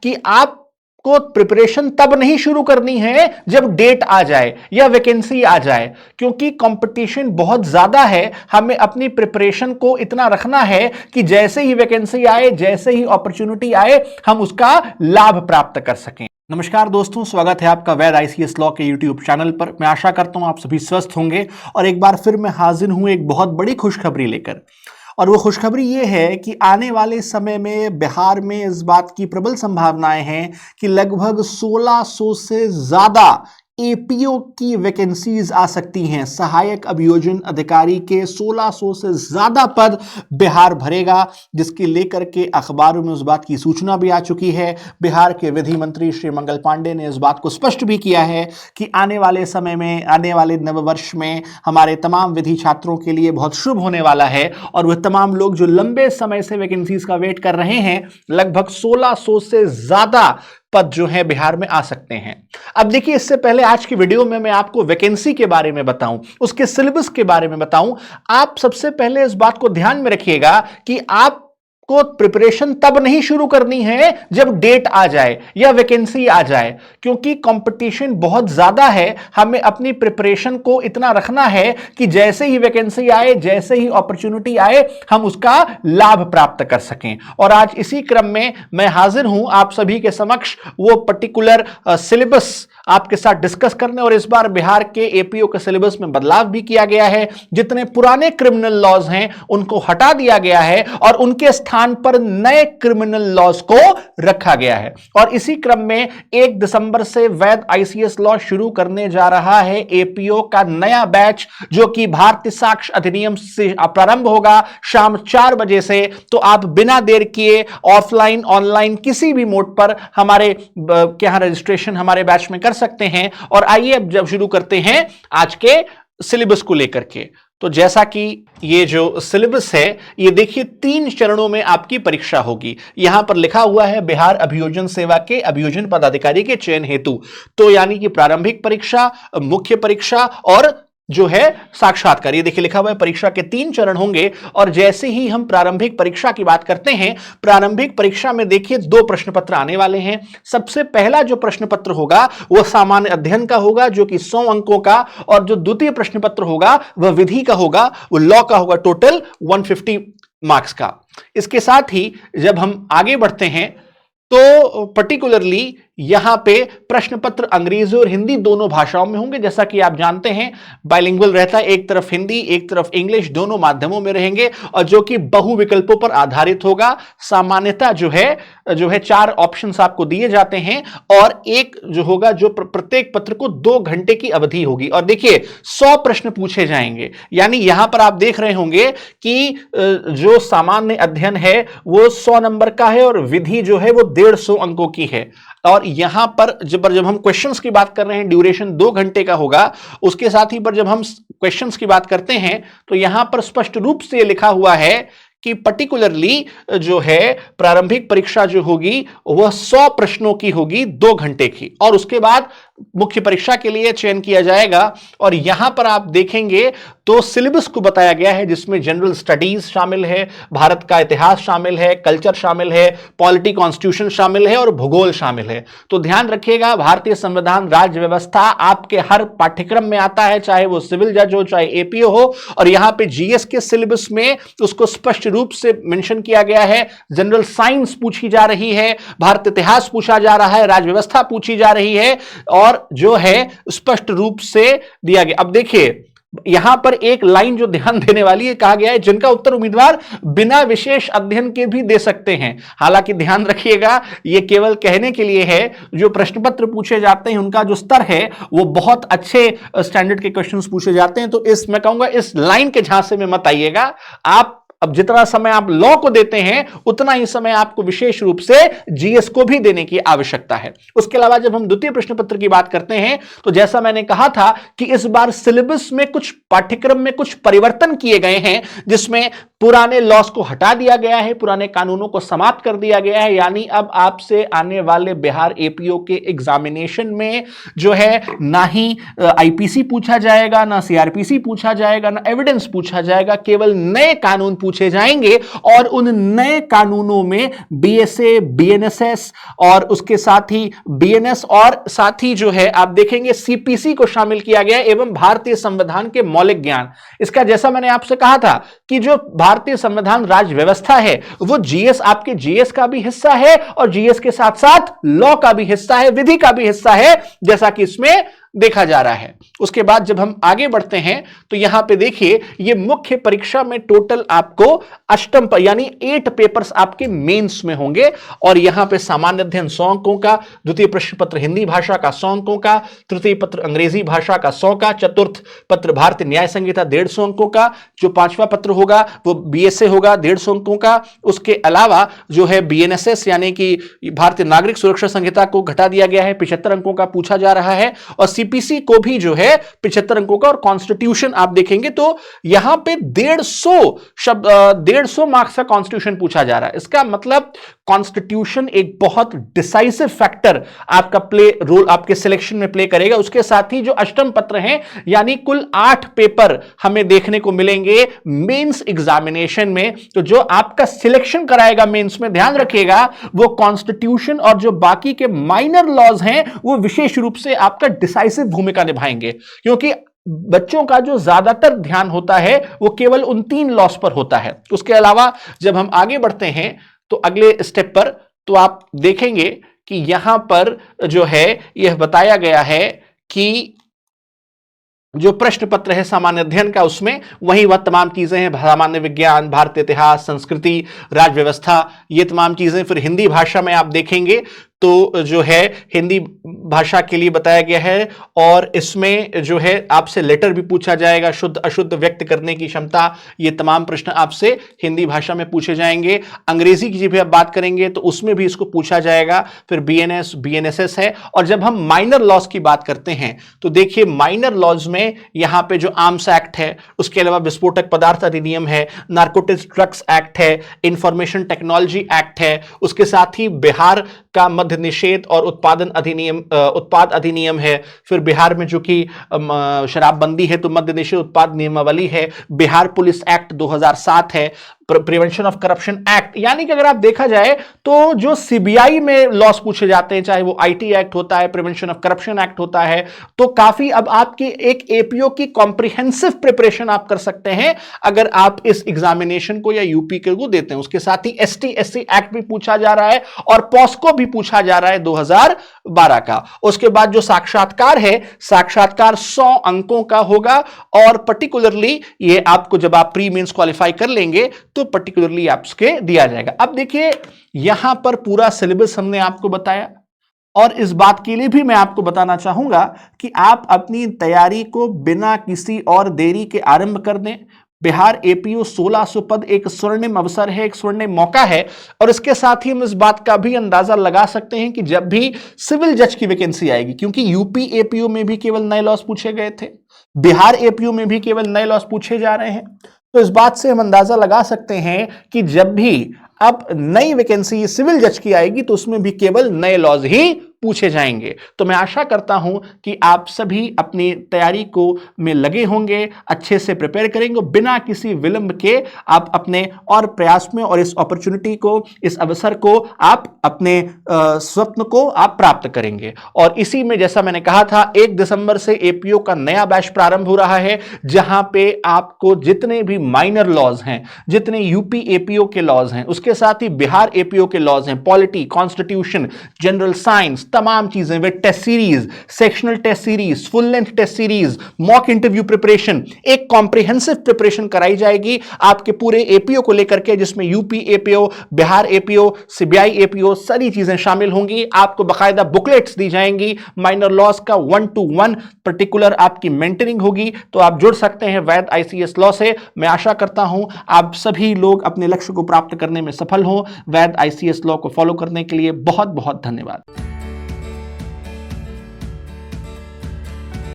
कि आप को प्रिपरेशन तब नहीं शुरू करनी है जब डेट आ जाए या वैकेंसी आ जाए, क्योंकि कंपटीशन बहुत ज्यादा है। हमें अपनी प्रिपरेशन को इतना रखना है कि जैसे ही वैकेंसी आए, जैसे ही अपॉर्चुनिटी आए, हम उसका लाभ प्राप्त कर सकें। नमस्कार दोस्तों, स्वागत है आपका वैद आईसीएस लॉ के यूट्यूब चैनल पर। मैं आशा करता हूं आप सभी स्वस्थ होंगे और एक बार फिर मैं हाजिर हूं एक बहुत बड़ी खुशखबरी लेकर। और वो खुशखबरी ये है कि आने वाले समय में बिहार में इस बात की प्रबल संभावनाएं हैं कि लगभग 1600 से ज्यादा एपीओ की वैकेंसीज आ सकती हैं। सहायक अभियोजन अधिकारी के 1600 से ज्यादा पद बिहार भरेगा, जिसके लेकर के अखबारों में उस बात की सूचना भी आ चुकी है। बिहार के विधि मंत्री श्री मंगल पांडे ने इस बात को स्पष्ट भी किया है कि आने वाले समय में, आने वाले नववर्ष में हमारे तमाम विधि छात्रों के लिए बहुत शुभ होने वाला है। और वह तमाम लोग जो लंबे समय से वैकेंसीज का वेट कर रहे हैं, लगभग 1600 से ज्यादा पद जो है बिहार में आ सकते हैं। अब देखिए, इससे पहले आज की वीडियो में मैं आपको वैकेंसी के बारे में बताऊं, उसके सिलेबस के बारे में बताऊं, आप सबसे पहले इस बात को ध्यान में रखिएगा कि आप को प्रिपरेशन तब नहीं शुरू करनी है जब डेट आ जाए या वैकेंसी आ जाए, क्योंकि कंपटीशन बहुत ज्यादा है। हमें अपनी प्रिपरेशन को इतना रखना है कि जैसे ही वैकेंसी आए, जैसे ही अपॉर्चुनिटी आए, हम उसका लाभ प्राप्त कर सकें। और आज इसी क्रम में मैं हाजिर हूं आप सभी के समक्ष वो पर्टिकुलर सिलेबस आपके साथ डिस्कस करने। और इस बार बिहार के एपीओ के सिलेबस में बदलाव भी किया गया है। जितने पुराने क्रिमिनल लॉज हैं उनको हटा दिया गया है और उनके स्थान पर नए क्रिमिनल लॉज को रखा गया है। और इसी क्रम में 1 दिसंबर से वैद आईसीएस लॉ शुरू करने जा रहा है एपीओ का नया बैच, जो कि भारतीय साक्ष्य अधिनियम से प्रारंभ होगा शाम 4 बजे से। तो आप बिना देर किए ऑफलाइन, ऑनलाइन, किसी भी मोड पर हमारे यहां रजिस्ट्रेशन हमारे बैच में कर सकते हैं। और आइए अब जब शुरू करते हैं आज के सिलेबस को लेकर के। तो जैसा कि ये जो सिलेबस है, ये देखिए 3 चरणों में आपकी परीक्षा होगी। यहां पर लिखा हुआ है बिहार अभियोजन सेवा के अभियोजन पदाधिकारी के चयन हेतु। तो यानी कि प्रारंभिक परीक्षा, मुख्य परीक्षा और जो है साक्षात्कार। ये देखिए लिखा हुआ है परीक्षा के 3 चरण होंगे। और जैसे ही हम प्रारंभिक परीक्षा की बात करते हैं, प्रारंभिक परीक्षा में देखिए 2 प्रश्न पत्र आने वाले हैं। सबसे पहला जो प्रश्न पत्र होगा वह सामान्य अध्ययन का होगा, जो कि 100 अंकों का। और जो द्वितीय प्रश्न पत्र होगा वह विधि का होगा, वह लॉ का होगा, टोटल 150 मार्क्स का। इसके साथ ही जब हम आगे बढ़ते हैं तो पर्टिकुलरली यहां पे प्रश्न पत्र अंग्रेजी और हिंदी दोनों भाषाओं में होंगे। जैसा कि आप जानते हैं बाइलिंगुअल रहता है, एक तरफ हिंदी, एक तरफ इंग्लिश, दोनों माध्यमों में रहेंगे। और जो कि बहु विकल्पों पर आधारित होगा। सामान्यतः जो है 4 ऑप्शंस आपको दिए जाते हैं और एक जो होगा, जो प्रत्येक पत्र को 2 घंटे की अवधि होगी। और देखिए 100 प्रश्न पूछे जाएंगे। यानी यहां पर आप देख रहे होंगे कि जो सामान्य अध्ययन है वो 100 नंबर का है और विधि जो है वो 150 अंकों की है। और यहां पर जब हम क्वेश्चंस की बात कर रहे हैं, ड्यूरेशन 2 घंटे का होगा। उसके साथ ही पर जब हम क्वेश्चंस की बात करते हैं तो यहां पर स्पष्ट रूप से लिखा हुआ है कि पर्टिकुलरली जो है प्रारंभिक परीक्षा जो होगी वह 100 प्रश्नों की होगी, 2 घंटे की। और उसके बाद मुख्य परीक्षा के लिए चयन किया जाएगा। और यहां पर आप देखेंगे तो सिलेबस को बताया गया है, जिसमें जनरल स्टडीज शामिल है, भारत का इतिहास शामिल है, कल्चर शामिल है, पॉलिटी कॉन्स्टिट्यूशन शामिल है और भूगोल शामिल है। तो ध्यान रखिएगा, भारतीय संविधान, राज्य व्यवस्था आपके हर पाठ्यक्रम में आता है, चाहे वो सिविल जज हो, चाहे एपीओ हो। और यहां पे जीएस के सिलेबस में उसको स्पष्ट रूप से मेंशन किया गया है। जनरल साइंस पूछी जा रही है, भारतीय इतिहास पूछा जा रहा है, राज्य व्यवस्था पूछी जा रही है, और जो है स्पष्ट रूप से दिया गया। अब देखिए यहां पर एक लाइन जो ध्यान देने वाली है, कहा गया है जिनका उत्तर उम्मीदवार बिना विशेष अध्ययन के भी दे सकते हैं। हालांकि ध्यान रखिएगा, यह केवल कहने के लिए है। जो प्रश्न पत्र पूछे जाते हैं उनका जो स्तर है वो बहुत अच्छे स्टैंडर्ड के क्वेश्चंस पूछे जाते हैं। तो मैं कहूंगा इस लाइन के झांसे में मत आइएगा। आप अब जितना समय आप लॉ को देते हैं उतना ही समय आपको विशेष रूप से जीएस को भी देने की आवश्यकता है। उसके अलावा जब हम द्वितीय प्रश्न पत्र की बात करते हैं तो जैसा मैंने कहा था कि इस बार सिलेबस में कुछ पाठ्यक्रम में कुछ परिवर्तन किए गए हैं, जिसमें पुराने लॉस को हटा दिया गया है, पुराने कानूनों को समाप्त कर दिया गया है। यानी अब आपसे आने वाले बिहार एपीओ के एग्जामिनेशन में जो है ना ही आईपीसी पूछा जाएगा, ना सीआरपीसी पूछा जाएगा, ना एविडेंस पूछा जाएगा, केवल नए कानून पूछे जाएंगे और उन नए कानूनों में बीएसए, बीएनएसएस और उसके साथ ही बीएनएस और साथ ही जो है आप देखेंगे सीपीसी को शामिल किया गया एवं भारतीय संविधान के मौलिक ज्ञान। इसका जैसा मैंने आपसे कहा था कि जो भारतीय संविधान राज्य व्यवस्था है वो जीएस, आपके जीएस का भी हिस्सा है और जीएस के साथ साथ लॉ का भी हिस्सा है, विधि का भी हिस्सा है, जैसा कि इसमें देखा जा रहा है। उसके बाद जब हम आगे बढ़ते हैं तो यहां पे देखिए ये मुख्य परीक्षा में टोटल आपको अष्टम पर यानी 8 पेपर्स आपके मेंस में होंगे और यहां पे सामान्य अध्ययन 100 अंकों का, द्वितीय प्रश्न पत्र हिंदी भाषा का 100 अंकों का, तृतीय पत्र अंग्रेजी भाषा का 100 का, चतुर्थ पत्र भारतीय न्याय संहिता 150 अंकों का, जो पांचवा पत्र होगा वो बीएसए होगा 150 अंकों का। उसके अलावा जो है बीएनएसएस यानी कि भारतीय नागरिक सुरक्षा संहिता को घटा दिया गया है, 75 अंकों का पूछा जा रहा है और सीपीसी को भी जो है 75 अंकों का और कॉन्स्टिट्यूशन आप देखेंगे तो यहां पे 150 मार्क्स का कॉन्स्टिट्यूशन पूछा जा रहा है। इसका मतलब कॉन्स्टिट्यूशन एक बहुत डिसाइसिव फैक्टर आपका रोल आपके सिलेक्शन में प्ले करेगा। उसके साथ ही जो अष्टम पत्र हैं यानी कुल 8 पेपर हमें देखने को मिलेंगे मेंस एग्जामिनेशन में, तो जो आपका सिलेक्शन कराएगा मेंस में, ध्यान रखिएगा वो कॉन्स्टिट्यूशन और जो बाकी के माइनर लॉज हैं वो विशेष रूप से आपका डिसाइसिव भूमिका निभाएंगे, क्योंकि बच्चों का जो ज्यादातर ध्यान होता है वो केवल उन 3 लॉस पर होता है। उसके अलावा जब हम आगे बढ़ते हैं तो अगले स्टेप पर तो आप देखेंगे कि यहां पर जो है यह बताया गया है कि जो प्रश्न पत्र है सामान्य अध्ययन का उसमें वही वह तमाम चीजें हैं, सामान्य विज्ञान, भारतीय इतिहास, संस्कृति, राज्य व्यवस्था, ये तमाम चीजें। फिर हिंदी भाषा में आप देखेंगे तो जो है हिंदी भाषा के लिए बताया गया है और इसमें जो है आपसे लेटर भी पूछा जाएगा, शुद्ध अशुद्ध व्यक्त करने की क्षमता, ये तमाम प्रश्न आपसे हिंदी भाषा में पूछे जाएंगे। अंग्रेजी की भी आप बात करेंगे तो उसमें भी इसको पूछा जाएगा। फिर बीएनएस, बीएनएसएस है। और जब हम माइनर लॉज की बात करते हैं तो देखिए माइनर लॉज में यहां पे जो आर्म्स एक्ट है, उसके अलावा विस्फोटक पदार्थ अधिनियम है, नार्कोटिक्स ड्रग्स एक्ट है, इंफॉर्मेशन टेक्नोलॉजी एक्ट है, उसके साथ ही बिहार का मध्य निषेध और उत्पाद अधिनियम है। फिर बिहार में जो कि शराबबंदी है तो मद्य निषेध उत्पाद नियमावली है, बिहार पुलिस एक्ट 2007 है, प्रिवेंशन ऑफ करप्शन एक्ट। यानी कि अगर आप देखा जाए तो जो सीबीआई में लॉस पूछे जाते हैं, चाहे वो आईटी एक्ट होता है, प्रिवेंशन ऑफ करप्शन एक्ट होता है, तो काफी अब आपकी एक एपीओ की कॉम्प्रिहेंसिव प्रिपरेशन आप कर सकते हैं अगर आप इस एग्जामिनेशन को या यूपी के को देते हैं। उसके साथ ही एसटी एससी एक्ट भी पूछा जा रहा है और पॉस्को भी पूछा जा रहा है 2012 का। उसके बाद जो साक्षात्कार है, साक्षात्कार 100 अंकों का होगा और पर्टिकुलरली ये आपको जब आप प्री मेंस क्वालिफाई कर लेंगे तो पर्टिकुलरली आपके दिया जाएगा। अब देखिए यहां पर पूरा सिलेबस हमने आपको बताया और इस बात के लिए भी मैं आपको बताना चाहूंगा कि आप अपनी तैयारी को बिना किसी और देरी के आरंभ कर दें। बिहार एपीओ 1600 पद एक स्वर्णिम अवसर है, एक स्वर्णिम मौका है और इसके साथ ही हम इस बात का भी अंदाजा लगा सकते हैं कि जब भी सिविल जज की वैकेंसी आएगी, क्योंकि यूपी एपीओ में भी केवल नए लॉस पूछे गए थे, बिहार एपीओ में भी केवल नए लॉस पूछे जा रहे हैं, तो इस बात से हम अंदाजा लगा सकते हैं कि जब भी अब नई वैकेंसी सिविल जज की आएगी तो उसमें भी केवल नए लॉज ही पूछे जाएंगे। तो मैं आशा करता हूं कि आप सभी अपनी तैयारी को में लगे होंगे, अच्छे से प्रिपेयर करेंगे, बिना किसी विलंब के आप अपने और प्रयास में और इस अपॉर्चुनिटी को, इस अवसर को आप अपने स्वप्न को आप प्राप्त करेंगे। और इसी में जैसा मैंने कहा था 1 दिसंबर से एपीओ का नया बैच प्रारंभ हो रहा है, जहां पे आपको जितने भी माइनर लॉज हैं, जितने यूपी एपीओ के लॉज हैं, उसके साथ ही बिहार एपीओ के लॉज हैं, पॉलिटी, कॉन्स्टिट्यूशन, जनरल साइंस, तमाम चीजें, वे test series, sectional test series, full length test series, mock interview preparation, एक कॉम्प्रिहेंसिव प्रिपरेशन कराई जाएगी आपके पूरे एपीओ को लेकर के, जिसमें UP APO, Bihar APO, CBI APO, सारी चीजें शामिल होंगी। आपको बाकायदा बुकलेट्स दी जाएंगी, माइनर लॉस का 1-to-1 पर्टिकुलर आपकी मेंटरिंग होगी। तो आप जुड़ सकते हैं वैद आईसीएस लॉ से। मैं आशा करता हूं आप सभी लोग अपने लक्ष्य को प्राप्त करने में सफल हों। वैद आईसीएस लॉ को फॉलो करने के लिए बहुत बहुत धन्यवाद।